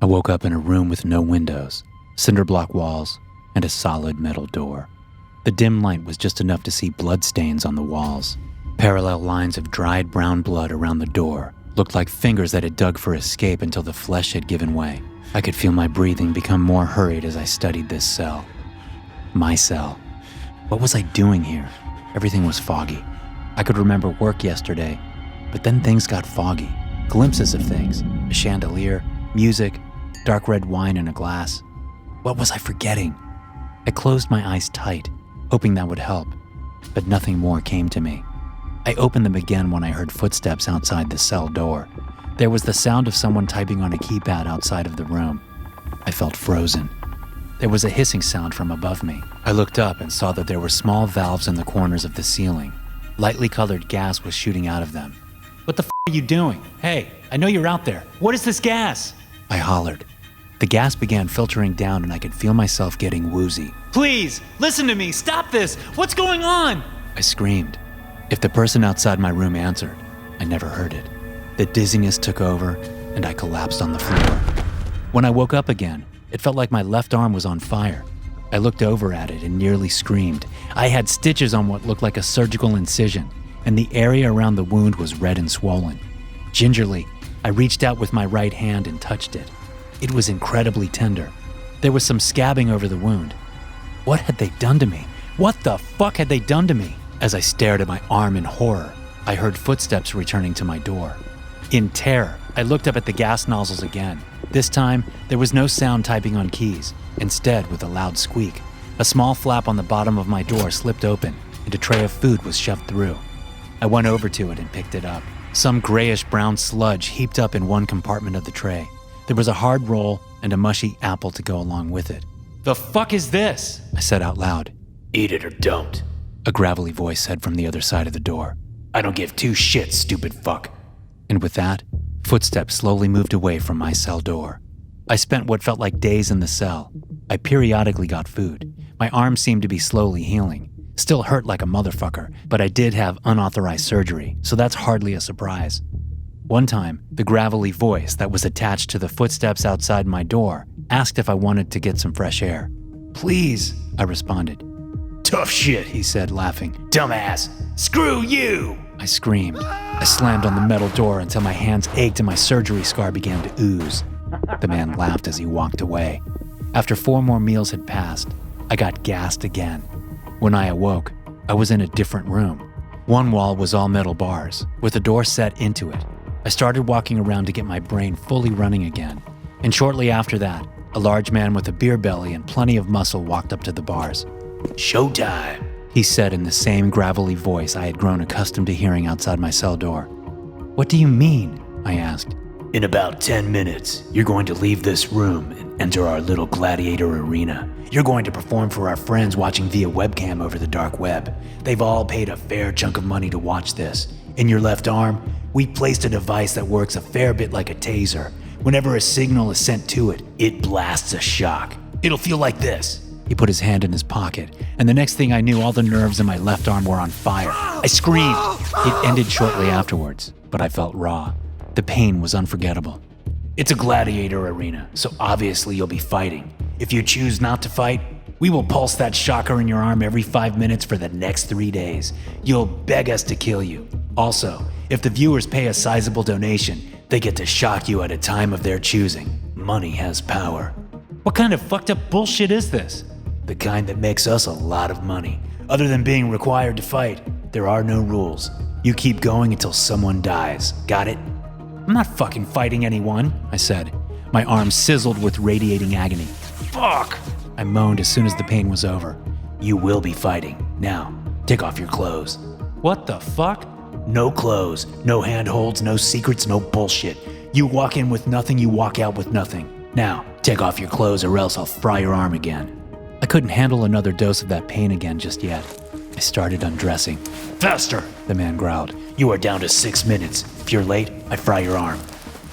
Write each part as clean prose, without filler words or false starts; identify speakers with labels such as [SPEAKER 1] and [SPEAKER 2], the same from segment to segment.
[SPEAKER 1] I woke up in a room with no windows, cinder block walls, and a solid metal door. The dim light was just enough to see bloodstains on the walls. Parallel lines of dried brown blood around the door looked like fingers that had dug for escape until the flesh had given way. I could feel my breathing become more hurried as I studied this cell. My cell. What was I doing here? Everything was foggy. I could remember work yesterday, but then things got foggy. Glimpses of things. A chandelier, music, dark red wine in a glass. What was I forgetting? I closed my eyes tight, hoping that would help, but nothing more came to me. I opened them again when I heard footsteps outside the cell door. There was the sound of someone typing on a keypad outside of the room. I felt frozen. There was a hissing sound from above me. I looked up and saw that there were small valves in the corners of the ceiling. Lightly colored gas was shooting out of them. "What the f*** are you doing? Hey, I know you're out there. What is this gas?" I hollered. The gas began filtering down and I could feel myself getting woozy. "Please, listen to me. Stop this. What's going on?" I screamed. If the person outside my room answered, I never heard it. The dizziness took over and I collapsed on the floor. When I woke up again, it felt like my left arm was on fire. I looked over at it and nearly screamed. I had stitches on what looked like a surgical incision, and the area around the wound was red and swollen. Gingerly, I reached out with my right hand and touched it. It was incredibly tender. There was some scabbing over the wound. What had they done to me? What the fuck had they done to me? As I stared at my arm in horror, I heard footsteps returning to my door. In terror, I looked up at the gas nozzles again. This time, there was no sound typing on keys. Instead, with a loud squeak, a small flap on the bottom of my door slipped open and a tray of food was shoved through. I went over to it and picked it up. Some grayish-brown sludge heaped up in one compartment of the tray. There was a hard roll and a mushy apple to go along with it. "The fuck is this?" I said out loud. "Eat it or don't," a gravelly voice said from the other side of the door. "I don't give two shits, stupid fuck." And with that, footsteps slowly moved away from my cell door. I spent what felt like days in the cell. I periodically got food. My arm seemed to be slowly healing. Still hurt like a motherfucker, but I did have unauthorized surgery, so that's hardly a surprise. One time, the gravelly voice that was attached to the footsteps outside my door asked if I wanted to get some fresh air. "Please," I responded. "Tough shit," he said, laughing. "Dumbass, screw you!" I screamed. I slammed on the metal door until my hands ached and my surgery scar began to ooze. The man laughed as he walked away. After 4 more meals had passed, I got gassed again. When I awoke, I was in a different room. One wall was all metal bars, with a door set into it. I started walking around to get my brain fully running again. And shortly after that, a large man with a beer belly and plenty of muscle walked up to the bars. "Showtime," he said in the same gravelly voice I had grown accustomed to hearing outside my cell door. "What do you mean?" I asked. "In about 10 minutes, you're going to leave this room and enter our little Gladiator arena. You're going to perform for our friends watching via webcam over the dark web. They've all paid a fair chunk of money to watch this. In your left arm, we placed a device that works a fair bit like a taser. Whenever a signal is sent to it, it blasts a shock. It'll feel like this." He put his hand in his pocket, and the next thing I knew, all the nerves in my left arm were on fire. I screamed. It ended shortly afterwards, but I felt raw. The pain was unforgettable. "It's a gladiator arena, so obviously you'll be fighting. If you choose not to fight, we will pulse that shocker in your arm every 5 minutes for the next 3 days. You'll beg us to kill you. Also, if the viewers pay a sizable donation, they get to shock you at a time of their choosing. Money has power." What kind of fucked up bullshit is this? The kind that makes us a lot of money. Other than being required to fight, there are no rules. You keep going until someone dies. Got it? "I'm not fucking fighting anyone," I said. My arm sizzled with radiating agony. "Fuck!" I moaned as soon as the pain was over. "You will be fighting. Now, take off your clothes." "What the fuck?" "No clothes, no handholds, no secrets, no bullshit. You walk in with nothing, you walk out with nothing. Now, take off your clothes or else I'll fry your arm again." I couldn't handle another dose of that pain again just yet. I started undressing. "Faster," the man growled. "You are down to 6 minutes. If you're late, I fry your arm."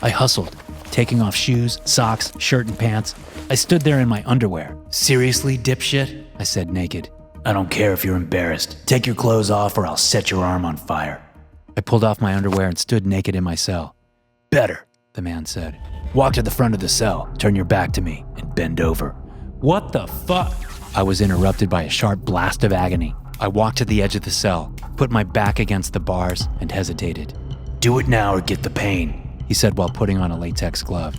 [SPEAKER 1] I hustled, taking off shoes, socks, shirt, and pants. I stood there in my underwear. "Seriously, dipshit?" I said naked. "I don't care if you're embarrassed. Take your clothes off or I'll set your arm on fire." I pulled off my underwear and stood naked in my cell. "Better," the man said. Walk to the front of the cell, turn your back to me, and bend over. What the fuck? I was interrupted by a sharp blast of agony. I walked to the edge of the cell, put my back against the bars, and hesitated. Do it now or get the pain, he said while putting on a latex glove.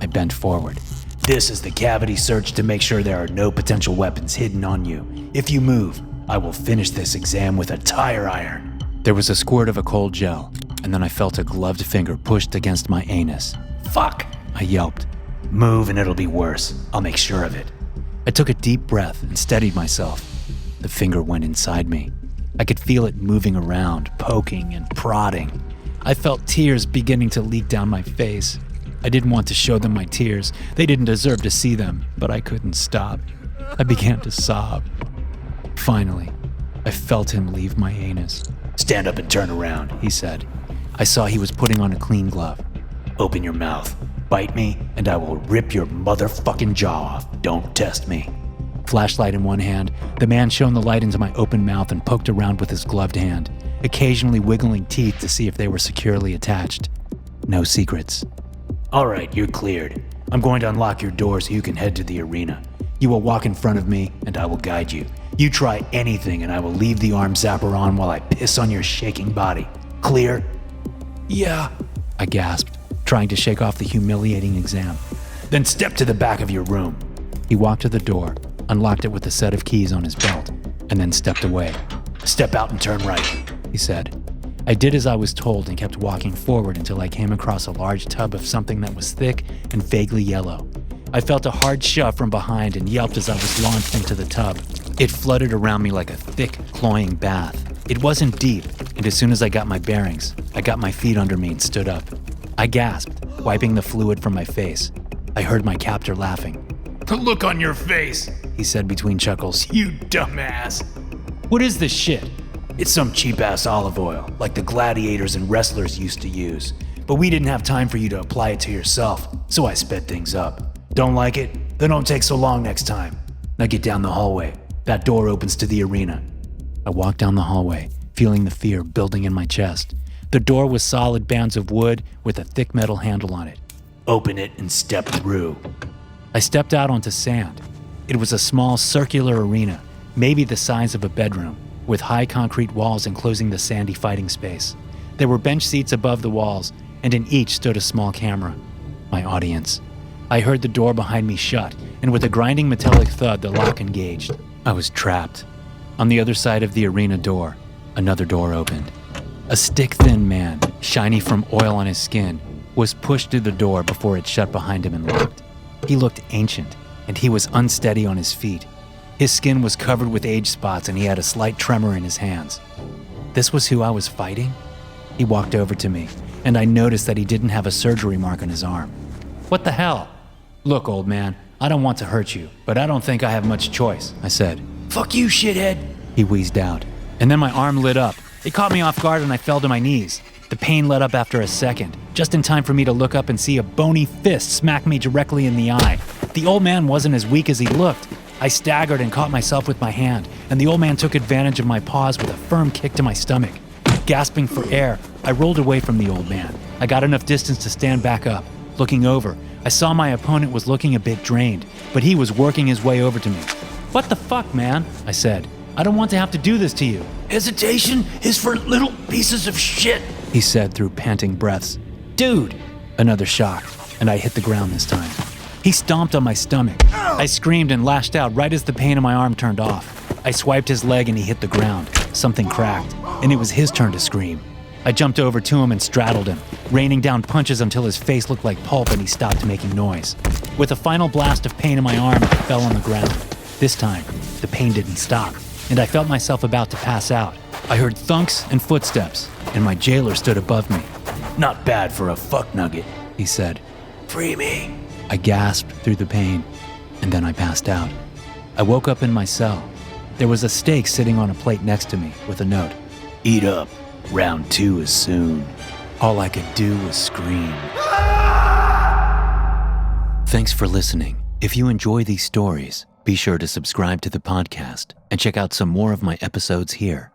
[SPEAKER 1] I bent forward. This is the cavity search to make sure there are no potential weapons hidden on you. If you move, I will finish this exam with a tire iron. There was a squirt of a cold gel, and then I felt a gloved finger pushed against my anus. Fuck, I yelped. Move and it'll be worse. I'll make sure of it. I took a deep breath and steadied myself. The finger went inside me. I could feel it moving around, poking and prodding. I felt tears beginning to leak down my face. I didn't want to show them my tears. They didn't deserve to see them, but I couldn't stop. I began to sob. Finally, I felt him leave my anus. Stand up and turn around, he said. I saw he was putting on a clean glove. Open your mouth. Bite me, and I will rip your motherfucking jaw off. Don't test me. Flashlight in one hand, the man shone the light into my open mouth and poked around with his gloved hand, occasionally wiggling teeth to see if they were securely attached. No secrets. All right, you're cleared. I'm going to unlock your door so you can head to the arena. You will walk in front of me, and I will guide you. You try anything, and I will leave the arm zapper on while I piss on your shaking body. Clear? Yeah, I gasped, trying to shake off the humiliating exam. Then step to the back of your room. He walked to the door, unlocked it with a set of keys on his belt, and then stepped away. Step out and turn right, he said. I did as I was told and kept walking forward until I came across a large tub of something that was thick and vaguely yellow. I felt a hard shove from behind and yelped as I was launched into the tub. It flooded around me like a thick, cloying bath. It wasn't deep, and as soon as I got my bearings, I got my feet under me and stood up. I gasped, wiping the fluid from my face. I heard my captor laughing. The look on your face, he said between chuckles. You dumbass. What is this shit? It's some cheap-ass olive oil, like the gladiators and wrestlers used to use. But we didn't have time for you to apply it to yourself, so I sped things up. Don't like it? Then don't take so long next time. Now get down the hallway. That door opens to the arena. I walked down the hallway, feeling the fear building in my chest. The door was solid bands of wood with a thick metal handle on it. Open it and step through. I stepped out onto sand. It was a small circular arena, maybe the size of a bedroom, with high concrete walls enclosing the sandy fighting space. There were bench seats above the walls, and in each stood a small camera. My audience. I heard the door behind me shut, and with a grinding metallic thud, the lock engaged. I was trapped. On the other side of the arena door, another door opened. A stick-thin man, shiny from oil on his skin, was pushed through the door before it shut behind him and locked. He looked ancient, and he was unsteady on his feet. His skin was covered with age spots, and he had a slight tremor in his hands. This was who I was fighting? He walked over to me, and I noticed that he didn't have a surgery mark on his arm. What the hell? Look, old man, I don't want to hurt you, but I don't think I have much choice, I said. Fuck you, shithead, he wheezed out. And then my arm lit up. It caught me off guard and I fell to my knees. The pain let up after a second, just in time for me to look up and see a bony fist smack me directly in the eye. The old man wasn't as weak as he looked. I staggered and caught myself with my hand, and the old man took advantage of my pause with a firm kick to my stomach. Gasping for air, I rolled away from the old man. I got enough distance to stand back up. Looking over, I saw my opponent was looking a bit drained, but he was working his way over to me. What the fuck, man? I said. I don't want to have to do this to you. Hesitation is for little pieces of shit, he said through panting breaths. Dude! Another shock, and I hit the ground this time. He stomped on my stomach. I screamed and lashed out right as the pain in my arm turned off. I swiped his leg and he hit the ground. Something cracked, and it was his turn to scream. I jumped over to him and straddled him, raining down punches until his face looked like pulp and he stopped making noise. With a final blast of pain in my arm, I fell on the ground. This time, the pain didn't stop, and I felt myself about to pass out. I heard thunks and footsteps, and my jailer stood above me. Not bad for a fuck nugget, he said. Free me. I gasped through the pain, and then I passed out. I woke up in my cell. There was a steak sitting on a plate next to me with a note. Eat up. Round 2 is soon. All I could do was scream. Thanks for listening. If you enjoy these stories, be sure to subscribe to the podcast and check out some more of my episodes here.